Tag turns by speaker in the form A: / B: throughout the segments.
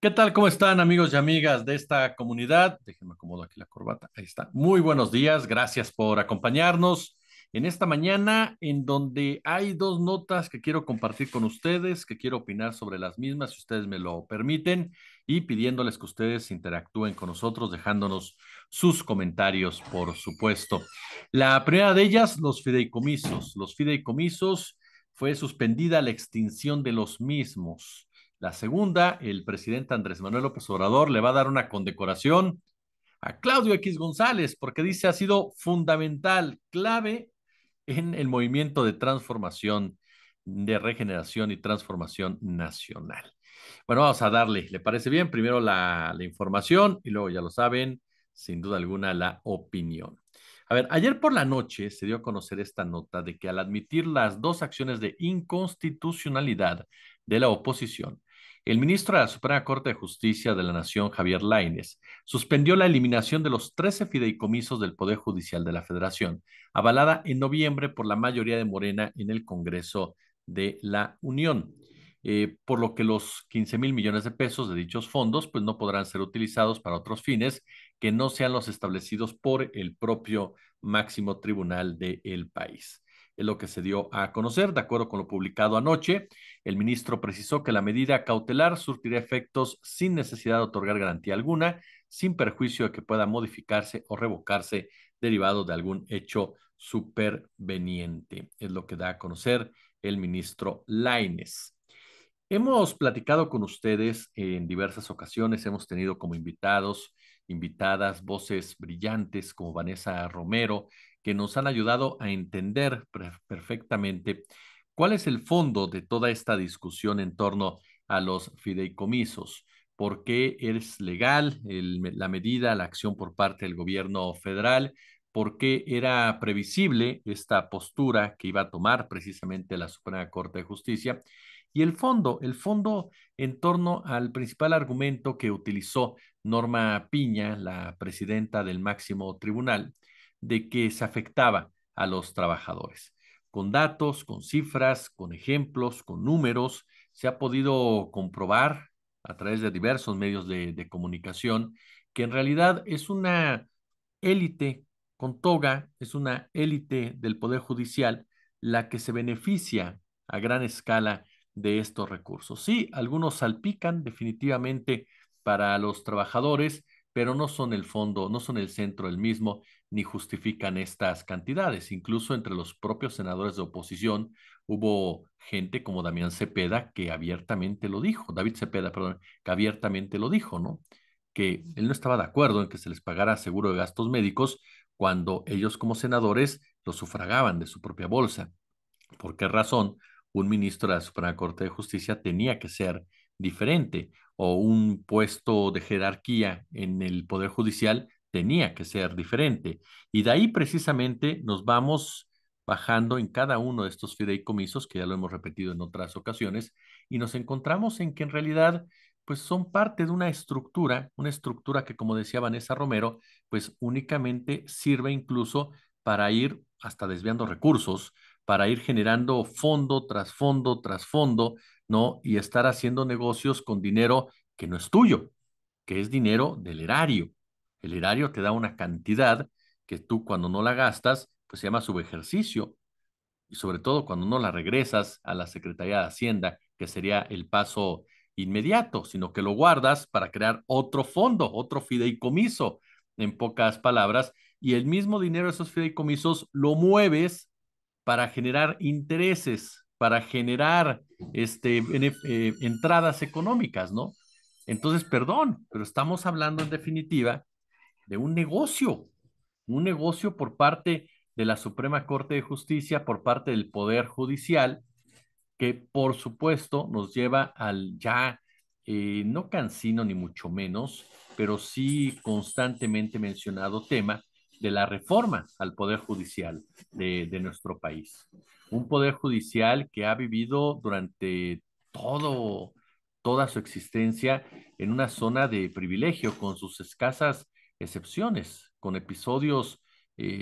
A: ¿Qué tal? ¿Cómo están amigos y amigas de esta comunidad? Déjenme acomodo aquí la corbata. Ahí está. Muy buenos días. Gracias por acompañarnos en esta mañana en donde hay dos notas que quiero compartir con ustedes, que quiero opinar sobre las mismas, si ustedes me lo permiten, y pidiéndoles que ustedes interactúen con nosotros, dejándonos sus comentarios, por supuesto. La primera de ellas, los fideicomisos. Los fideicomisos fue suspendida la extinción de los mismos. La segunda, el presidente Andrés Manuel López Obrador le va a dar una condecoración a Claudio X González porque dice ha sido fundamental, clave en el movimiento de transformación, de regeneración y transformación nacional. Bueno, vamos a darle, ¿le parece bien? Primero la información y luego, ya lo saben, sin duda alguna, la opinión. A ver, ayer por la noche se dio a conocer esta nota de que al admitir las dos acciones de inconstitucionalidad de la oposición, el ministro de la Suprema Corte de Justicia de la Nación, Javier Lainez, suspendió la eliminación de los 13 fideicomisos del Poder Judicial de la Federación, avalada en noviembre por la mayoría de Morena en el Congreso de la Unión. Por lo que los 15,000 millones de pesos de dichos fondos pues no podrán ser utilizados para otros fines que no sean los establecidos por el propio máximo tribunal del país. Es lo que se dio a conocer. De acuerdo con lo publicado anoche, el ministro precisó que la medida cautelar surtirá efectos sin necesidad de otorgar garantía alguna, sin perjuicio de que pueda modificarse o revocarse derivado de algún hecho superveniente. Es lo que da a conocer el ministro Lainez. Hemos platicado con ustedes en diversas ocasiones, hemos tenido como invitados, invitadas, voces brillantes como Vanessa Romero, que nos han ayudado a entender perfectamente cuál es el fondo de toda esta discusión en torno a los fideicomisos. ¿Por qué es legal la medida, la acción por parte del gobierno federal? ¿Por qué era previsible esta postura que iba a tomar precisamente la Suprema Corte de Justicia? Y el fondo en torno al principal argumento que utilizó Norma Piña, la presidenta del máximo tribunal, de que se afectaba a los trabajadores. Con datos, con cifras, con ejemplos, con números, se ha podido comprobar a través de diversos medios de comunicación que en realidad es una élite con toga, es una élite del Poder Judicial la que se beneficia a gran escala de estos recursos. Sí, algunos salpican definitivamente para los trabajadores, pero no son el fondo, no son el centro del mismo, ni justifican estas cantidades. Incluso entre los propios senadores de oposición hubo gente como Damián Cepeda que abiertamente lo dijo, David Cepeda, perdón, que abiertamente lo dijo, ¿no? Que él no estaba de acuerdo en que se les pagara seguro de gastos médicos cuando ellos como senadores lo sufragaban de su propia bolsa. ¿Por qué razón un ministro de la Suprema Corte de Justicia tenía que ser diferente o un puesto de jerarquía en el Poder Judicial tenía que ser diferente? Y de ahí precisamente nos vamos bajando en cada uno de estos fideicomisos, que ya lo hemos repetido en otras ocasiones, y nos encontramos en que en realidad pues son parte de una estructura que, como decía Vanessa Romero, pues únicamente sirve incluso para ir hasta desviando recursos, para ir generando fondo tras fondo tras fondo, ¿no? Y estar haciendo negocios con dinero que no es tuyo, que es dinero del erario. El erario te da una cantidad que tú cuando no la gastas, pues se llama subejercicio, y sobre todo cuando no la regresas a la Secretaría de Hacienda, que sería el paso inmediato, sino que lo guardas para crear otro fondo, otro fideicomiso, en pocas palabras, y el mismo dinero de esos fideicomisos lo mueves para generar intereses, para generar entradas económicas, ¿no? Entonces, perdón, pero estamos hablando en definitiva de un negocio por parte de la Suprema Corte de Justicia, por parte del Poder Judicial, que por supuesto nos lleva al ya no cansino ni mucho menos, pero sí constantemente mencionado tema de la reforma al Poder Judicial de nuestro país. Un Poder Judicial que ha vivido durante todo, toda su existencia en una zona de privilegio, con sus escasas excepciones, con episodios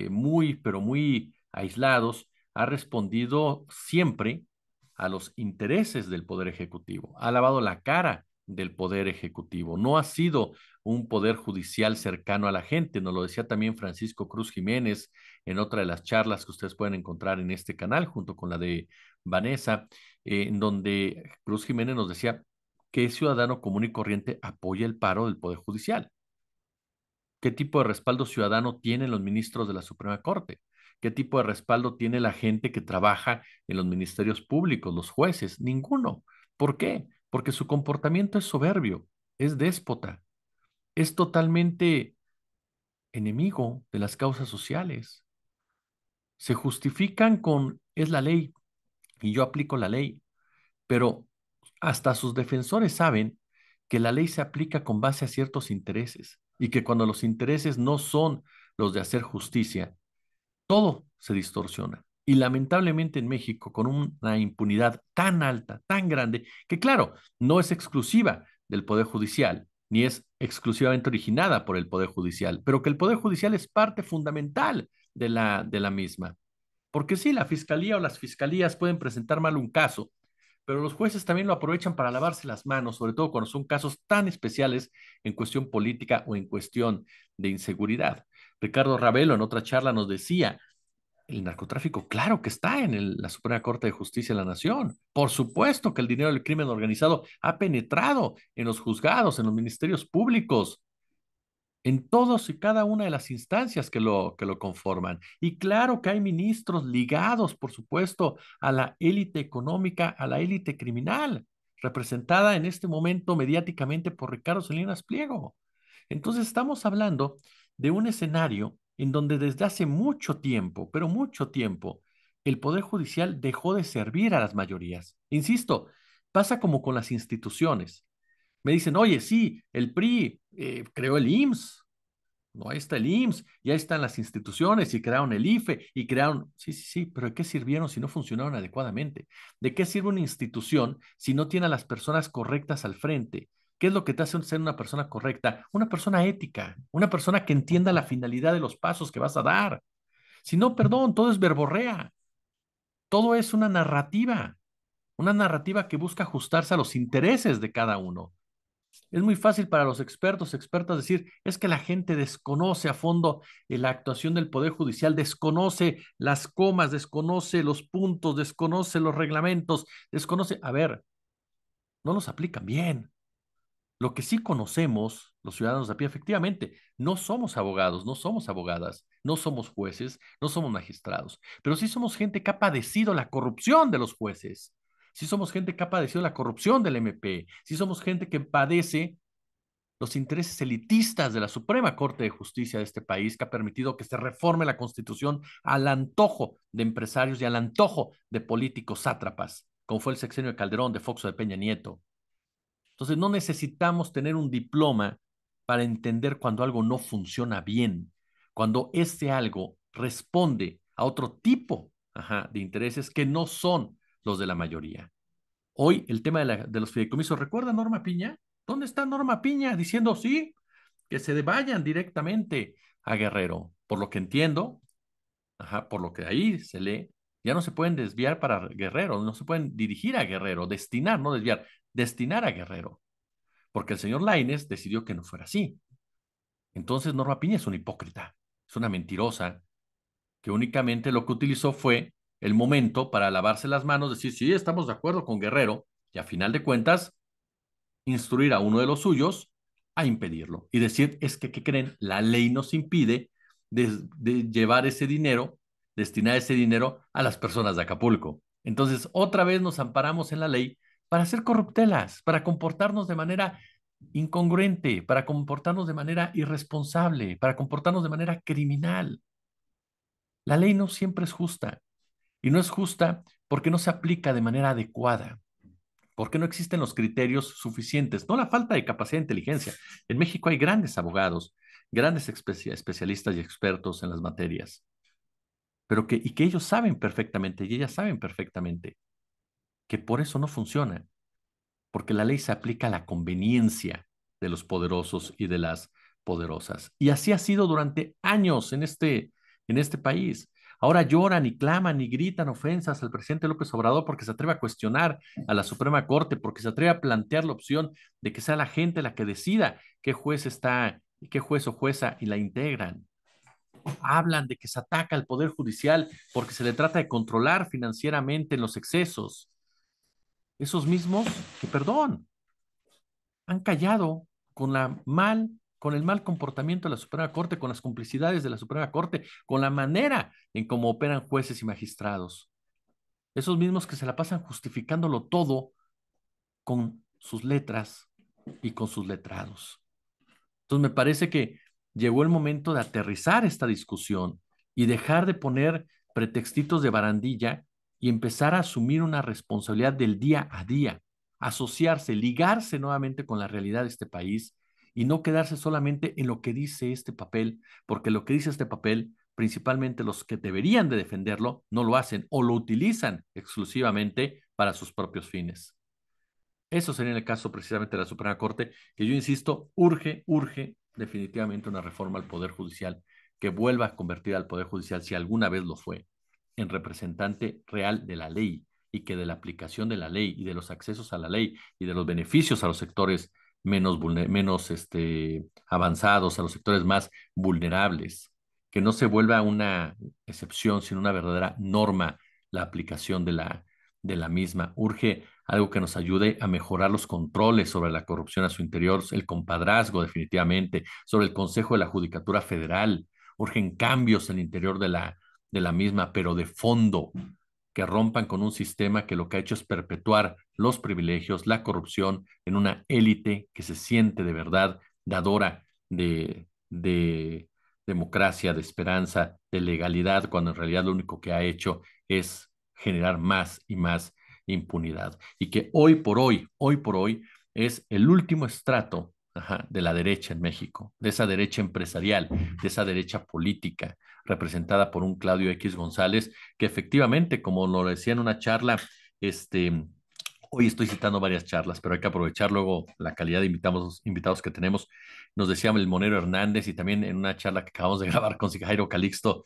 A: muy, pero muy aislados, ha respondido siempre a los intereses del Poder Ejecutivo, ha lavado la cara del poder ejecutivo, no ha sido un poder judicial cercano a la gente. Nos lo decía también Francisco Cruz Jiménez en otra de las charlas que ustedes pueden encontrar en este canal, junto con la de Vanessa, en donde Cruz Jiménez nos decía que ciudadano común y corriente apoya el paro del Poder Judicial. ¿Qué tipo de respaldo ciudadano tienen los ministros de la Suprema Corte? ¿Qué tipo de respaldo tiene la gente que trabaja en los ministerios públicos, los jueces? Ninguno. ¿Por qué? Porque su comportamiento es soberbio, es déspota, es totalmente enemigo de las causas sociales. Se justifican con, es la ley y yo aplico la ley, pero hasta sus defensores saben que la ley se aplica con base a ciertos intereses y que cuando los intereses no son los de hacer justicia, todo se distorsiona. Y lamentablemente en México, con una impunidad tan alta, tan grande, que claro, no es exclusiva del Poder Judicial, ni es exclusivamente originada por el Poder Judicial, pero que el Poder Judicial es parte fundamental de la misma. Porque sí, la fiscalía o las fiscalías pueden presentar mal un caso, pero los jueces también lo aprovechan para lavarse las manos, sobre todo cuando son casos tan especiales en cuestión política o en cuestión de inseguridad. Ricardo Ravelo en otra charla nos decía, el narcotráfico, claro que está en la Suprema Corte de Justicia de la Nación. Por supuesto que el dinero del crimen organizado ha penetrado en los juzgados, en los ministerios públicos, en todos y cada una de las instancias que lo conforman. Y claro que hay ministros ligados, por supuesto, a la élite económica, a la élite criminal, representada en este momento mediáticamente por Ricardo Salinas Pliego. Entonces estamos hablando de un escenario en donde desde hace mucho tiempo, pero mucho tiempo, el Poder Judicial dejó de servir a las mayorías. Insisto, pasa como con las instituciones. Me dicen, oye, sí, el PRI creó el IMSS, no, ahí está el IMSS, ya están las instituciones y crearon el IFE y crearon, sí, sí, sí, pero ¿de qué sirvieron si no funcionaron adecuadamente? ¿De qué sirve una institución si no tiene a las personas correctas al frente? ¿Qué es lo que te hace ser una persona correcta? Una persona ética, una persona que entienda la finalidad de los pasos que vas a dar. Si no, perdón, todo es verborrea, todo es una narrativa que busca ajustarse a los intereses de cada uno. Es muy fácil para los expertos, expertas decir, es que la gente desconoce a fondo la actuación del Poder Judicial, desconoce las comas, desconoce los puntos, desconoce los reglamentos, desconoce, a ver, no los aplican bien. Lo que sí conocemos, los ciudadanos de a pie, efectivamente, no somos abogados, no somos abogadas, no somos jueces, no somos magistrados, pero sí somos gente que ha padecido la corrupción de los jueces, sí somos gente que ha padecido la corrupción del MP, sí somos gente que padece los intereses elitistas de la Suprema Corte de Justicia de este país, que ha permitido que se reforme la Constitución al antojo de empresarios y al antojo de políticos sátrapas, como fue el sexenio de Calderón, de Fox o de Peña Nieto. Entonces, no necesitamos tener un diploma para entender cuando algo no funciona bien, cuando este algo responde a otro tipo, de intereses que no son los de la mayoría. Hoy el tema de los fideicomisos, ¿recuerda Norma Piña? ¿Dónde está Norma Piña diciendo sí, que se vayan directamente a Guerrero? Por lo que entiendo, por lo que ahí se lee, ya no se pueden desviar para Guerrero, no se pueden dirigir a Guerrero, destinar, no desviar, destinar a Guerrero, porque el señor Lainez decidió que no fuera así. Entonces Norma Piña es una hipócrita, es una mentirosa, que únicamente lo que utilizó fue el momento para lavarse las manos, decir, sí, estamos de acuerdo con Guerrero, y a final de cuentas, instruir a uno de los suyos a impedirlo y decir, es que, ¿qué creen? La ley nos impide de llevar ese dinero, destinar ese dinero a las personas de Acapulco. Entonces, otra vez nos amparamos en la ley para hacer corruptelas, para comportarnos de manera incongruente, para comportarnos de manera irresponsable, para comportarnos de manera criminal. La ley no siempre es justa y no es justa porque no se aplica de manera adecuada, porque no existen los criterios suficientes, no la falta de capacidad de inteligencia. En México hay grandes abogados, grandes especialistas y expertos en las materias, pero que ellos saben perfectamente y ellas saben perfectamente que por eso no funciona, porque la ley se aplica a la conveniencia de los poderosos y de las poderosas. Y así ha sido durante años en este país. Ahora lloran y claman y gritan ofensas al presidente López Obrador porque se atreve a cuestionar a la Suprema Corte, porque se atreve a plantear la opción de que sea la gente la que decida qué juez está, qué juez o jueza y la integran. Hablan de que se ataca al Poder Judicial porque se le trata de controlar financieramente en los excesos. Esos mismos que, perdón, han callado con el mal comportamiento de la Suprema Corte, con las complicidades de la Suprema Corte, con la manera en cómo operan jueces y magistrados. Esos mismos que se la pasan justificándolo todo con sus letras y con sus letrados. Entonces me parece que llegó el momento de aterrizar esta discusión y dejar de poner pretextitos de barandilla y empezar a asumir una responsabilidad del día a día, asociarse, ligarse nuevamente con la realidad de este país y no quedarse solamente en lo que dice este papel, porque lo que dice este papel, principalmente los que deberían de defenderlo, no lo hacen o lo utilizan exclusivamente para sus propios fines. Eso sería en el caso precisamente de la Suprema Corte, que yo insisto, urge definitivamente una reforma al Poder Judicial que vuelva a convertir al Poder Judicial, si alguna vez lo fue, en representante real de la ley y que de la aplicación de la ley y de los accesos a la ley y de los beneficios a los sectores menos avanzados, a los sectores más vulnerables, que no se vuelva una excepción, sino una verdadera norma la aplicación de la misma. Urge algo que nos ayude a mejorar los controles sobre la corrupción a su interior, el compadrazgo definitivamente, sobre el Consejo de la Judicatura Federal. Urgen cambios en el interior de la misma, pero de fondo, que rompan con un sistema que lo que ha hecho es perpetuar los privilegios, la corrupción en una élite que se siente de verdad dadora de democracia, de esperanza, de legalidad, cuando en realidad lo único que ha hecho es generar más y más impunidad. Y que hoy por hoy, es el último estrato, ajá, de la derecha en México, de esa derecha empresarial, de esa derecha política, representada por un Claudio X González, que efectivamente, como lo decía en una charla, hoy estoy citando varias charlas, pero hay que aprovechar luego la calidad de invitados que tenemos. Nos decía el Monero Hernández y también en una charla que acabamos de grabar con Jairo Calixto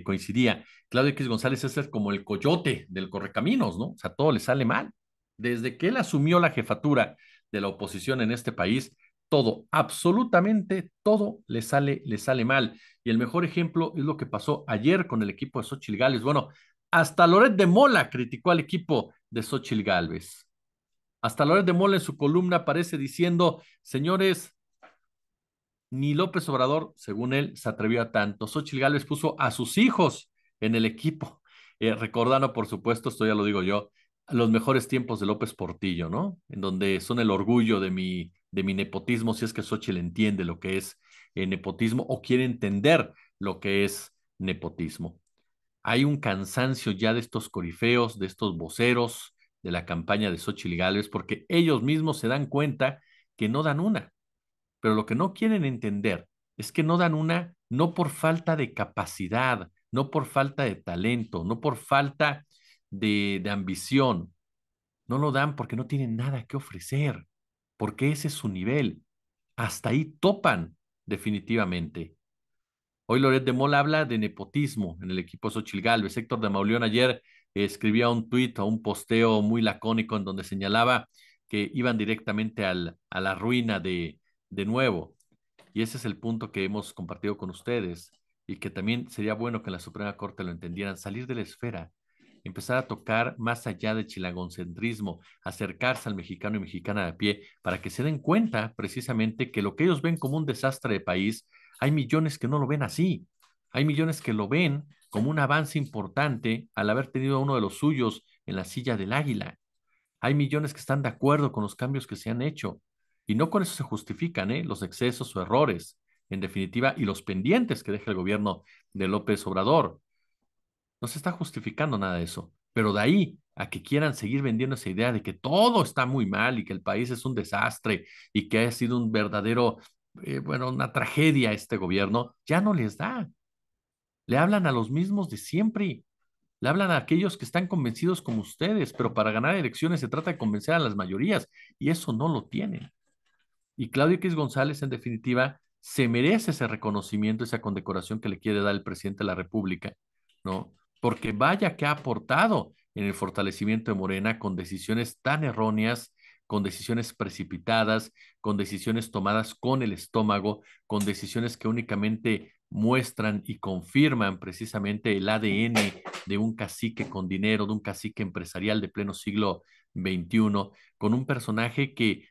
A: coincidía. Claudio X González es como el coyote del correcaminos, ¿no? O sea, todo le sale mal. Desde que él asumió la jefatura de la oposición en este país, todo, absolutamente todo le sale mal. Y el mejor ejemplo es lo que pasó ayer con el equipo de Xochitl Gálvez. Bueno, hasta Loret de Mola criticó al equipo de Xochitl Gálvez. Hasta Loret de Mola en su columna aparece diciendo, señores, ni López Obrador, según él, se atrevió a tanto. Xochitl Gálvez puso a sus hijos en el equipo, recordando, por supuesto, esto ya lo digo yo, los mejores tiempos de López Portillo, ¿no? En donde son el orgullo de mi nepotismo, si es que Xochitl entiende lo que es nepotismo o quiere entender lo que es nepotismo. Hay un cansancio ya de estos corifeos, de estos voceros de la campaña de Xochitl Gálvez, porque ellos mismos se dan cuenta que no dan una, pero lo que no quieren entender es que no dan una no por falta de capacidad, no por falta de talento, no por falta de ambición, no lo dan porque no tienen nada que ofrecer, porque ese es su nivel. Hasta ahí topan definitivamente. Hoy Loret de Mola habla de nepotismo en el equipo Xochitl Gálvez. Héctor de Mauleón ayer escribía un tuit o un posteo muy lacónico en donde señalaba que iban directamente a la ruina de nuevo. Y ese es el punto que hemos compartido con ustedes y que también sería bueno que en la Suprema Corte lo entendieran, salir de la esfera, empezar a tocar más allá del chilangoncentrismo, acercarse al mexicano y mexicana de a pie para que se den cuenta precisamente que lo que ellos ven como un desastre de país, hay millones que no lo ven así. Hay millones que lo ven como un avance importante al haber tenido a uno de los suyos en la silla del águila. Hay millones que están de acuerdo con los cambios que se han hecho. Y no con eso se justifican, los excesos o errores, en definitiva, y los pendientes que deja el gobierno de López Obrador. No se está justificando nada de eso. Pero de ahí a que quieran seguir vendiendo esa idea de que todo está muy mal y que el país es un desastre y que ha sido un verdadero, bueno, una tragedia este gobierno, ya no les da. Le hablan a los mismos de siempre. Le hablan a aquellos que están convencidos como ustedes, pero para ganar elecciones se trata de convencer a las mayorías y eso no lo tienen. Y Claudio X González, en definitiva, se merece ese reconocimiento, esa condecoración que le quiere dar el presidente de la República, ¿no? Porque vaya que ha aportado en el fortalecimiento de Morena con decisiones tan erróneas, con decisiones precipitadas, con decisiones tomadas con el estómago, con decisiones que únicamente muestran y confirman precisamente el ADN de un cacique con dinero, de un cacique empresarial de pleno siglo XXI, con un personaje que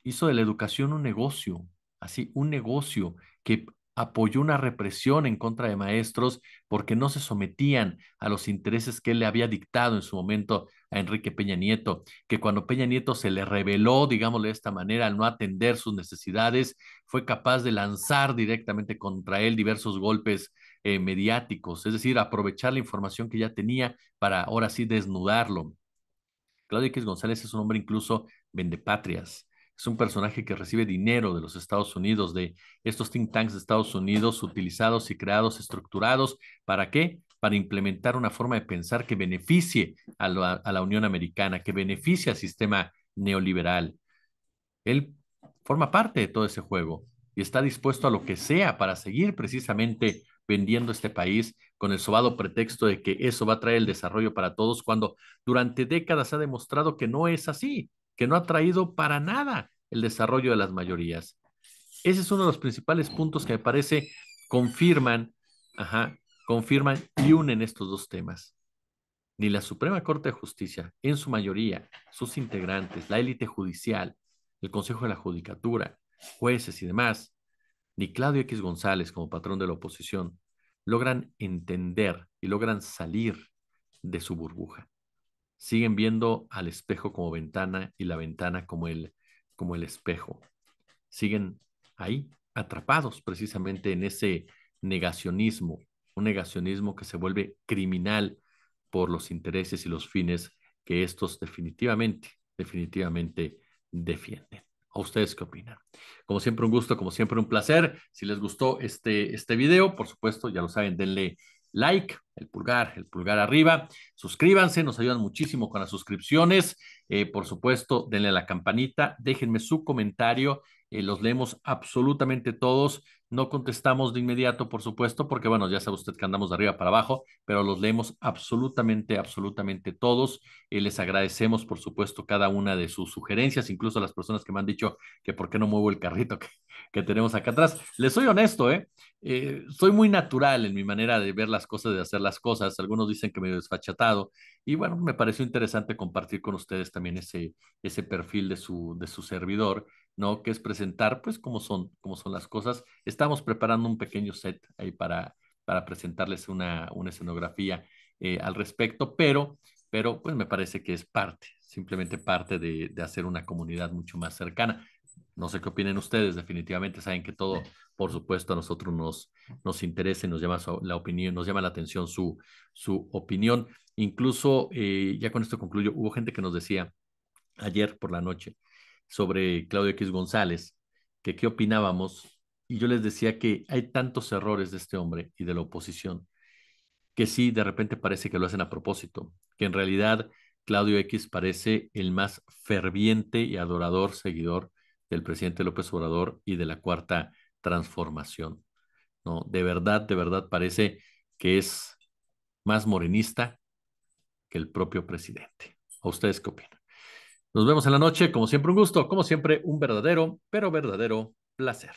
A: hizo de la educación un negocio, así, un negocio que apoyó una represión en contra de maestros porque no se sometían a los intereses que él le había dictado en su momento a Enrique Peña Nieto, que cuando Peña Nieto se le rebeló, digámosle de esta manera, al no atender sus necesidades, fue capaz de lanzar directamente contra él diversos golpes mediáticos, es decir, aprovechar la información que ya tenía para ahora sí desnudarlo. Claudio X González es un hombre incluso vendepatrias. Es un personaje que recibe dinero de los Estados Unidos, de estos think tanks de Estados Unidos, utilizados y creados, estructurados. ¿Para qué? Para implementar una forma de pensar que beneficie a la Unión Americana, que beneficie al sistema neoliberal. Él forma parte de todo ese juego y está dispuesto a lo que sea para seguir precisamente vendiendo este país con el sobado pretexto de que eso va a traer el desarrollo para todos, cuando durante décadas ha demostrado que no es así, que no ha traído para nada el desarrollo de las mayorías. Ese es uno de los principales puntos que me parece confirman, ajá, confirman y unen estos dos temas. Ni la Suprema Corte de Justicia, en su mayoría, sus integrantes, la élite judicial, el Consejo de la Judicatura, jueces y demás, ni Claudio X González como patrón de la oposición, logran entender y logran salir de su burbuja. Siguen viendo al espejo como ventana y la ventana como el espejo. Siguen ahí, atrapados precisamente en ese negacionismo, un negacionismo que se vuelve criminal por los intereses y los fines que estos definitivamente defienden. ¿A ustedes qué opinan? Como siempre, un gusto, como siempre, un placer. Si les gustó este video, por supuesto, ya lo saben, denle like, el pulgar arriba. Suscríbanse, nos ayudan muchísimo con las suscripciones. Por supuesto, denle a la campanita, déjenme su comentario. Los leemos absolutamente todos. No contestamos de inmediato, por supuesto, porque bueno, ya sabe usted que andamos de arriba para abajo, pero los leemos absolutamente todos. Les agradecemos, por supuesto, cada una de sus sugerencias, incluso a las personas que me han dicho que por qué no muevo el carrito que tenemos acá atrás. Les soy honesto, ¿eh? Soy muy natural en mi manera de ver las cosas, de hacer las cosas. Algunos dicen que medio desfachatado. Y bueno, me pareció interesante compartir con ustedes también ese perfil de su servidor, ¿no? Que es presentar, pues, cómo son las cosas. Estamos preparando un pequeño set ahí para presentarles una escenografía al respecto, pero, pues, me parece que es simplemente parte de hacer una comunidad mucho más cercana. No sé qué opinen ustedes, definitivamente saben que todo, por supuesto, a nosotros nos interesa y nos llama la opinión, nos llama la atención su opinión. Incluso, ya con esto concluyo, hubo gente que nos decía ayer por la noche sobre Claudio X González, que qué opinábamos, y yo les decía que hay tantos errores de este hombre y de la oposición, que sí, de repente parece que lo hacen a propósito, que en realidad Claudio X parece el más ferviente y adorador seguidor del presidente López Obrador y de la Cuarta Transformación, ¿no? De verdad parece que es más morenista que el propio presidente. ¿A ustedes qué opinan? Nos vemos en la noche, como siempre un gusto, como siempre un verdadero, pero verdadero placer.